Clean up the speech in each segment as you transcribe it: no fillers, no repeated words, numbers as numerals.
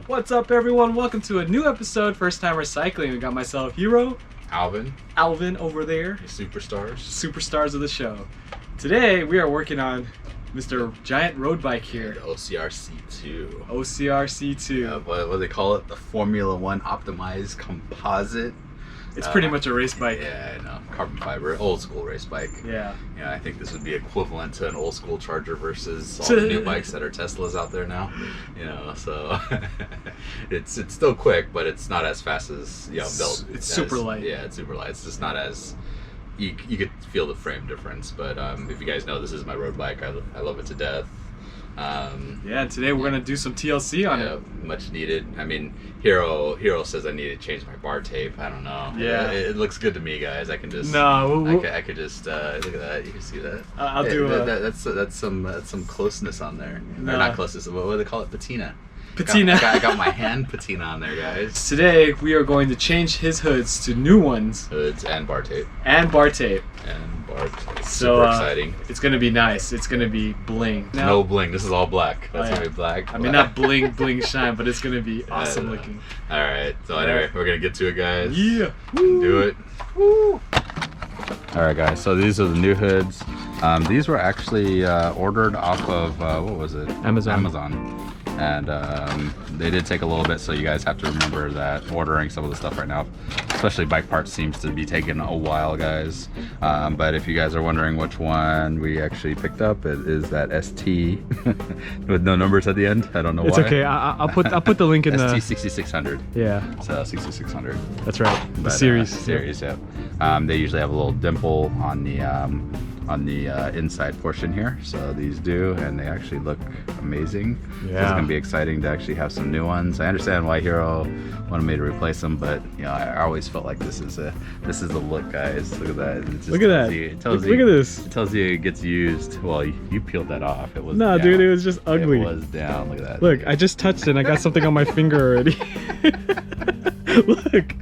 What's up, everyone? Welcome to a new episode, First Time Recycling. We got myself, Hero. Alvin Over there. Superstars of the show. Today, we are working on Mr. Giant Road Bike here. The OCR C2. OCR C2. Yeah, what do they call it? The Formula One Optimized Composite. It's pretty much a race bike. Yeah, I know. Carbon fiber, old school race bike. Yeah. Yeah, I think this would be equivalent to an old school Charger versus all the new bikes that are Teslas out there now. You know, so it's still quick, but it's not as fast as built. It's super light. Yeah, it's super light. It's just not as you could feel the frame difference. But if you guys know, this is my road bike. I love it to death. Yeah, today we're gonna do some TLC on it. Much needed. I mean, Hero says I need to change my Bartape. I don't know. Yeah, it looks good to me, guys. I can just I could just look at that. You can see that. I'll do that's some closeness on there. Or not closeness. What do they call it? Patina. Patina. I got my hand patina on there, guys. Today we are going to change his hoods to new ones. Hoods and Bartape. So, super exciting. It's gonna be nice. It's gonna be bling. Now, no bling. This is all black. That's gonna be black. I mean, not bling shine, but it's gonna be awesome looking. All right. So anyway, we're gonna get to it, guys. Yeah. Do it. Woo. All right, guys. So these are the new hoods. These were actually ordered off of what was it? Amazon. And they did take a little bit, so you guys have to remember that ordering some of the stuff right now, especially bike parts, seems to be taking a while, guys. But if you guys are wondering which one we actually picked up, it is that ST with no numbers at the end. I don't know why. It's okay. I'll put the link in the ST6600. Yeah. So 6600. That's right. The series. Yeah. They usually have a little dimple on the inside portion here, so these do, and they actually look amazing. Yeah. It's gonna be exciting to actually have some new ones. I understand why Hero wanted me to replace them, but I always felt like this is the look, guys. Look at that. Look at that. Look at this. It tells you it gets used. Well, you peeled that off. It was no, dude. It was just ugly. It was down. Look at that. Look, I just touched it and I got something on my finger already. Look.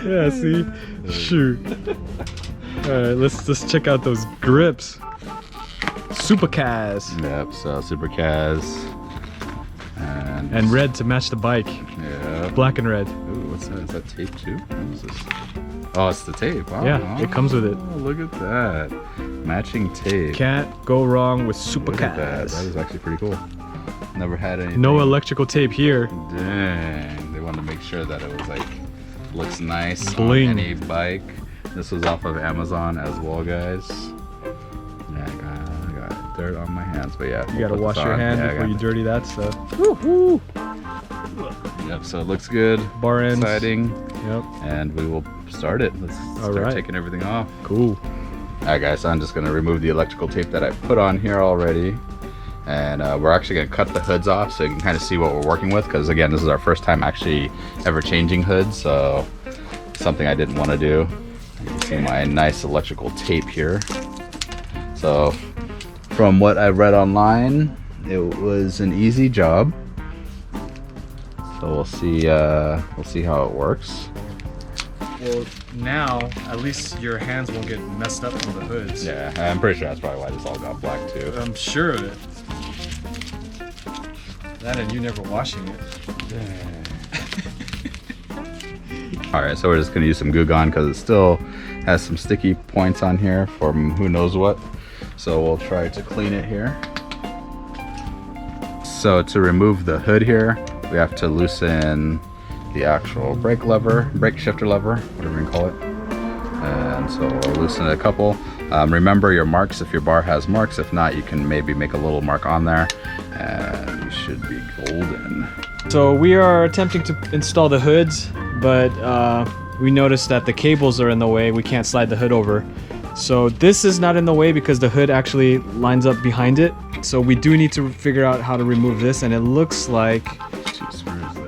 Yeah. See. Shoot. All right, let's check out those grips. Supacaz. Yep, so Supacaz. And red to match the bike. Yeah. Black and red. Ooh, what's that? Is that tape too? What is this? Oh, it's the tape. Oh, yeah, it comes with it. Look at that. Matching tape. Can't go wrong with Supacaz. Look at that. That is actually pretty cool. Never had anything. No electrical tape here. Dang. They wanted to make sure that it was like, looks nice bling on any bike. This was off of Amazon as well, guys. Yeah, I got dirt on my hands, but yeah. You gotta wash your hand before you dirty that stuff. Woo-hoo. Yep, so it looks good. Bar ends. Exciting. Yep. And we will start it. Let's start taking everything off. Cool. Alright, guys, so I'm just gonna remove the electrical tape that I put on here already. And we're actually gonna cut the hoods off so you can kind of see what we're working with, because again, this is our first time actually ever changing hoods, so something I didn't want to do. You can see my nice electrical tape here. So from what I read online, it was an easy job. So we'll see how it works. Well, now at least your hands won't get messed up from the hoods. Yeah, I'm pretty sure that's probably why this all got black too. I'm sure of it. That and you never washing it. Alright, so we're just going to use some Goo Gone because it still has some sticky points on here from who knows what. So we'll try to clean it here. So to remove the hood here, we have to loosen the actual brake shifter lever, whatever you call it. And so we'll loosen it a couple. Remember your marks if your bar has marks. If not, you can maybe make a little mark on there and you should be golden. So we are attempting to install the hoods, but we noticed that the cables are in the way. We can't slide the hood over. So this is not in the way because the hood actually lines up behind it. So we do need to figure out how to remove this, and it looks like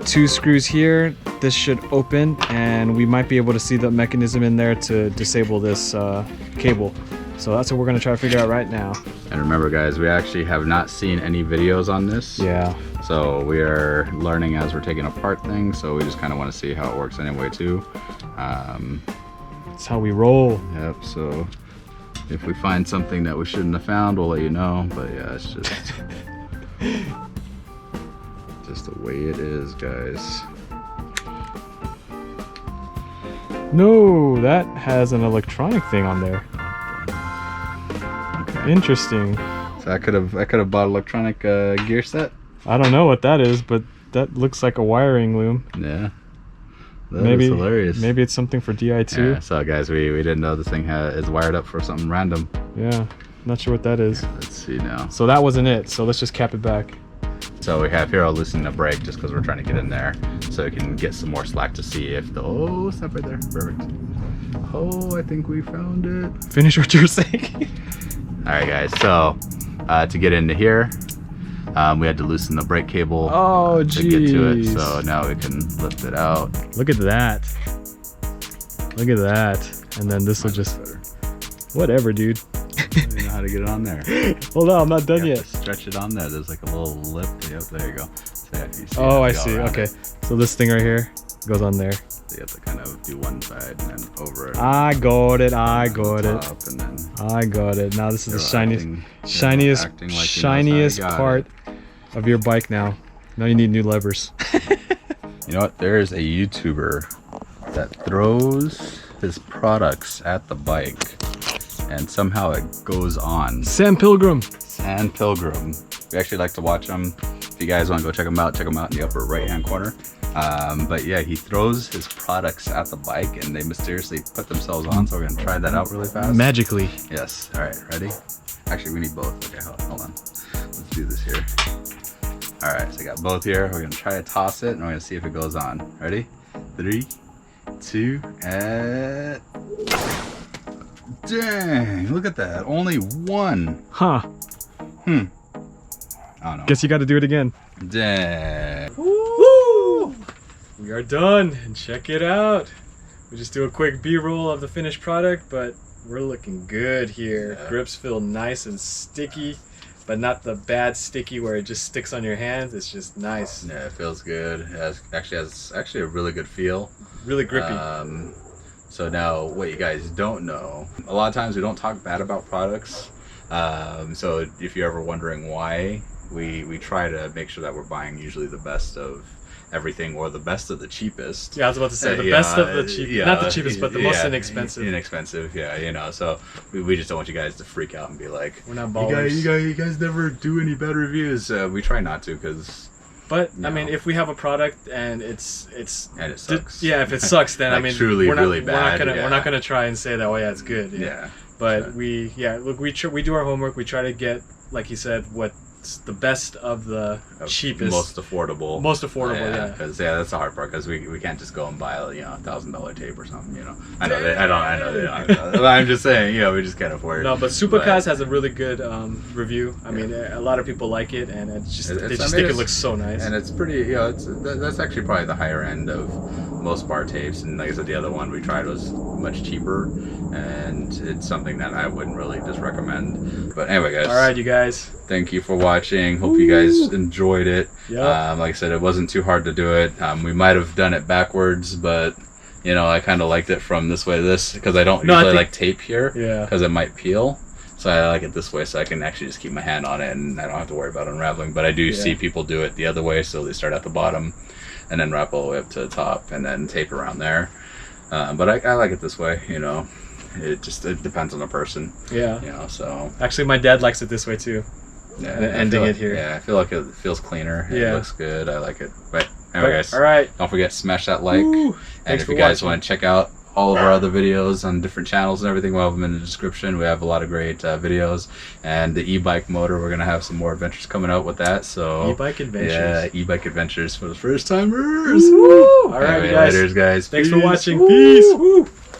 two screws here. This should open and we might be able to see the mechanism in there to disable this cable. So that's what we're going to try to figure out right now. And remember, guys, we actually have not seen any videos on this. Yeah. So we are learning as we're taking apart things. So we just kind of want to see how it works anyway too. That's how we roll. Yep. So if we find something that we shouldn't have found, we'll let you know. But yeah, it's just Just the way it is, guys. No, that has an electronic thing on there. Okay. Interesting. So I could have bought electronic gear set. I don't know what that is, but that looks like a wiring loom. Yeah. That Maybe is hilarious. Maybe it's something for DI2. Yeah, so guys, we didn't know this thing is wired up for something random. Yeah, not sure what that is. Let's see now. So that wasn't it. So let's just cap it back. So we have here, I'll loosen the brake just because we're trying to get in there so we can get some more slack to see if the, oh, stop right there, perfect. Oh, I think we found it. Finish what you're saying. All right, guys, so to get into here, we had to loosen the brake cable to get to it. So now we can lift it out. Look at that. Look at that. And then this will just, whatever, dude. I don't know how to get it on there. Hold on, I'm not done yet. Stretch it on there. There's like a little lip. Yep, there you go. So yeah, you see oh, I see. Okay. So this thing right here goes on there. So you have to kind of do one side and then over it. I got it. I got it. And then I got it. Now this is the shiniest shiniest part of your bike now. Now you need new levers. You know what? There is a YouTuber that throws his products at the bike and somehow it goes on. Sam Pilgrim. Sam Pilgrim. We actually like to watch him. If you guys want to go check him out in the upper right hand corner. But yeah, he throws his products at the bike and they mysteriously put themselves on. So we're going to try that out really fast. Magically. Yes. All right. Ready? Actually, we need both. Okay, hold on. Let's do this here. All right. So I got both here. We're going to try to toss it and we're going to see if it goes on. Ready? 3, 2, and... Dang, look at that. Only one. Huh. I don't know. Guess you got to do it again. Dang. Woo! We are done, and check it out. We just do a quick B-roll of the finished product, but we're looking good here. Yeah. Grips feel nice and sticky, but not the bad sticky where it just sticks on your hands. It's just nice. Yeah, it feels good. It has actually a really good feel. Really grippy. So now, what you guys don't know, a lot of times we don't talk bad about products. So if you're ever wondering why, we try to make sure that we're buying usually the best of everything or the best of the cheapest. Yeah, I was about to say the best of the cheapest, not the cheapest, but the most inexpensive. Inexpensive, yeah, you know. So we just don't want you guys to freak out and be like, we're not ballers. You guys never do any bad reviews. We try not to because. But I mean, if we have a product and it's and it sucks. Yeah, if it sucks, then like I mean, truly we're not, really bad. We're not gonna try and say that. Oh yeah, it's good. Yeah. But look, we do our homework. We try to get, like you said, what's the best of the cheapest, most affordable. Yeah. Because that's the hard part. Because we can't just go and buy $1,000 tape or something. You know. I know they don't. I'm just saying. We just can't afford it. No, but Supacaz has a really good review. I mean, a lot of people like it, and they just think it looks so nice. And it's pretty. That's actually probably the higher end of most bar tapes. And like I said, the other one we tried was much cheaper, and it's something that I wouldn't really just recommend. But anyway, guys. All right, you guys. Thank you for watching. Hope you guys enjoyed it. Yep. Like I said, it wasn't too hard to do it. We might have done it backwards, but I kind of liked it from this way to this because I don't usually like tape here. Yeah. Because it might peel. So I like it this way so I can actually just keep my hand on it and I don't have to worry about unraveling. But I do see people do it the other way, so they start at the bottom and then wrap all the way up to the top and then tape around there. But I like it this way, It depends on the person. Yeah. So actually, my dad likes it this way too. Yeah, ending it here. Yeah, I feel like it feels cleaner. Yeah. It looks good. I like it. But anyway, guys. All right. Don't forget to smash that like. Woo. And if you guys want to check out all of our other videos on different channels and everything, we'll have them in the description. We have a lot of great videos. And the e-bike motor, we're going to have some more adventures coming out with that. So e-bike adventures. Yeah, e-bike adventures for the first timers. Woo. All right, guys. Thanks Peace. for watching. Peace. Woo.